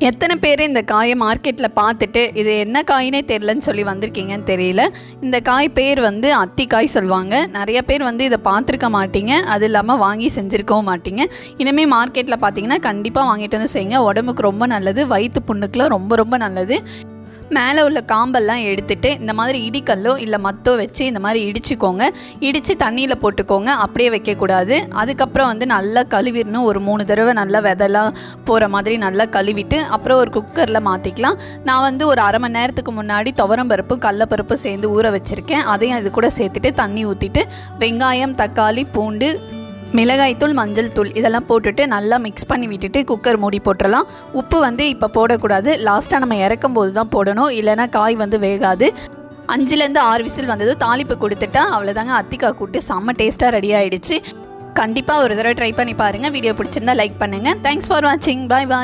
எத்தனை பேர் இந்த காயை மார்க்கெட்டில் பார்த்துட்டு இது என்ன காயினே தெரிலன்னு சொல்லி வந்திருக்கீங்கன்னு தெரியல. இந்த காய் பேர் வந்து அத்திக்காய் சொல்லுவாங்க. நிறைய பேர் வந்து இதை பார்த்துருக்க மாட்டீங்க, அது இல்லாமல் வாங்கி செஞ்சுருக்கவும் மாட்டீங்க. இனிமேல் மார்க்கெட்டில் பார்த்தீங்கன்னா கண்டிப்பாக வாங்கிட்டு வந்து செய்யுங்க. உடம்புக்கு ரொம்ப நல்லது, வயிற்று புண்ணுக்குலாம் ரொம்ப ரொம்ப நல்லது. மேலே உள்ள காம்பெல்லாம் எடுத்துகிட்டு இந்த மாதிரி இடிக்கல்லோ இல்லை மத்தோ வச்சு இந்த மாதிரி இடிச்சுக்கோங்க. இடித்து தண்ணியில் போட்டுக்கோங்க, அப்படியே வைக்கக்கூடாது. அதுக்கப்புறம் வந்து நல்லா கழுவிடணும். ஒரு 3 தடவை நல்லா விதெல்லாம் போகிற மாதிரி நல்லா கழுவிட்டு அப்புறம் ஒரு குக்கரில் மாற்றிக்கலாம். நான் வந்து ஒரு அரை மணி நேரத்துக்கு முன்னாடி துவரம்பருப்பு கடலப்பருப்பு சேர்ந்து ஊற வச்சுருக்கேன். அதையும் இது கூட சேர்த்துட்டு தண்ணி ஊற்றிட்டு வெங்காயம், தக்காளி, பூண்டு, மிளகாய்த்தூள், மஞ்சள் தூள் இதெல்லாம் போட்டுட்டு நல்லா மிக்ஸ் பண்ணி விட்டுட்டு குக்கர் மூடி போட்டுடலாம். உப்பு வந்து இப்போ போடக்கூடாது, லாஸ்ட்டாக நம்ம இறக்கும் போது தான் போடணும், இல்லைனா காய் வந்து வேகாது. 5லேருந்து 6 விசில் வந்தது தாளிப்பு கொடுத்துட்டா அவ்வளோதாங்க. அத்திக்காய் கூட்டு செம்ம டேஸ்ட்டாக ரெடி ஆகிடுச்சு. கண்டிப்பாக ஒரு தடவை ட்ரை பண்ணி பாருங்கள். வீடியோ பிடிச்சிருந்தா லைக் பண்ணுங்கள். தேங்க்ஸ் ஃபார் வாட்சிங். பாய் பாய்.